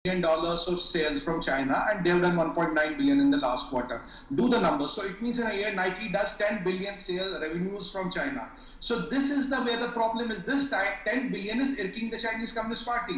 of sales from China, and they've done 1.9 billion in the last quarter. Do the numbers. So it means in a year Nike does 10 billion sales revenues from China. So this is the way the problem is. This time 10 billion is irking the Chinese Communist Party.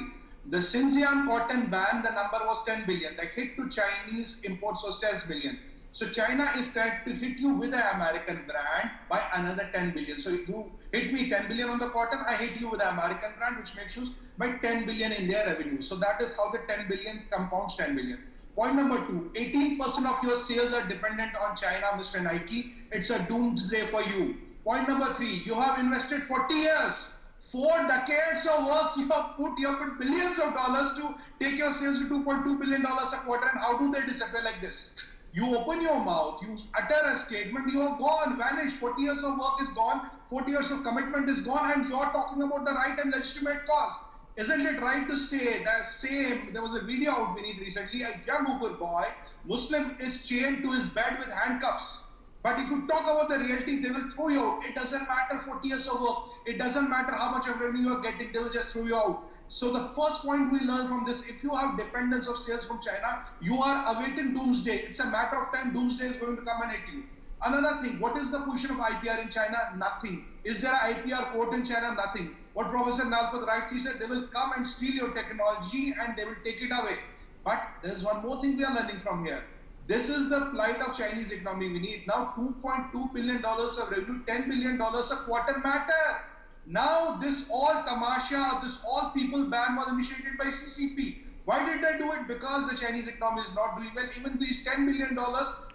The Xinjiang cotton ban, the number was 10 billion. The hit to Chinese imports was 10 billion. So China is trying to hit you with an American brand by another 10 billion. So you hit me 10 billion on the cotton, I hit you with an American brand, which makes you by 10 billion in their revenue. So that is how the 10 billion compounds 10 billion. Point number two, 18% of your sales are dependent on China, Mr. Nike. It's a doomsday for you. Point number three, you have invested 40 years, 4 decades of work, you have put billions of dollars to take your sales to $2.2 billion a quarter, and how do they disappear like this? You open your mouth, you utter a statement, you are gone, vanished. 40 years of work is gone, 40 years of commitment is gone, and you're talking about the right and legitimate cause. Isn't it right to say that same, there was a video out Vineet recently, a young Uber boy, Muslim, is chained to his bed with handcuffs. But if you talk about the reality, they will throw you out. It doesn't matter 40 years of work, it doesn't matter how much of revenue you are getting, they will just throw you out. So the first point we learn from this, if you have dependence of sales from China, you are awaiting doomsday. It's a matter of time, doomsday is going to come and hit you. Another thing, what is the position of IPR in China? Nothing. Is there an IPR court in China? Nothing. What Professor Nalpat rightly said, they will come and steal your technology and they will take it away. But there's one more thing we are learning from here. This is the plight of Chinese economy. We need now $2.2 billion of revenue, $10 billion a quarter matter. Now this all tamasha, this all people ban was initiated by CCP. Why did they do it? Because the Chinese economy is not doing well. Even these $10 million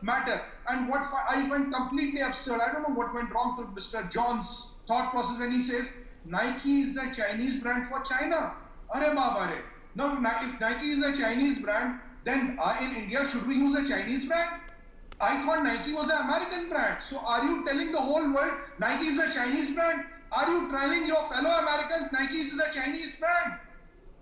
matter. And what I went completely absurd. I don't know what went wrong to Mr. John's thought process when he says Nike is a Chinese brand for China. Arre baba re. Now, if Nike is a Chinese brand, then in India, should we use a Chinese brand? I thought Nike was an American brand. So are you telling the whole world Nike is a Chinese brand? Are you telling your fellow Americans Nike is a Chinese brand?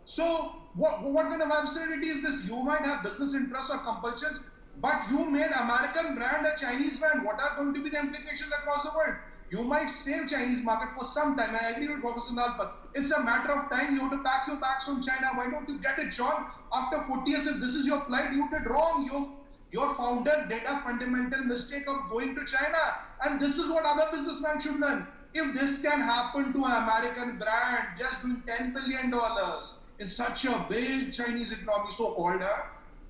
So what kind of absurdity is this? You might have business interests or compulsions, but you made American brand a Chinese brand. What are going to be the implications across the world? You might save Chinese market for some time. I agree with Professor Nalpat. It's a matter of time. You have to pack your bags from China. Why don't you get it, John? After 40 years, if this is your plight, you did wrong. Your founder did a fundamental mistake of going to China. And this is what other businessmen should learn. If this can happen to an American brand just doing $10 billion in such a big Chinese economy, so-called,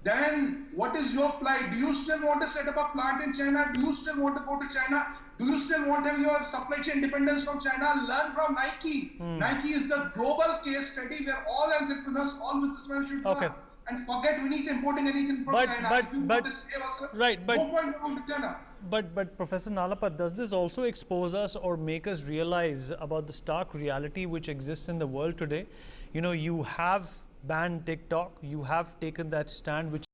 then what is your plight? Do you still want to set up a plant in China? Do you still want to go to China? Do you still want to have your supply chain dependence from China? Learn from Nike. Nike is the global case study where all entrepreneurs, all businessmen should learn. And forget we need importing anything from China. If you want to save us, right, but, no point going to China. But Professor Nalapat, does this also expose us or make us realize about the stark reality which exists in the world today? You know, you have banned TikTok, you have taken that stand which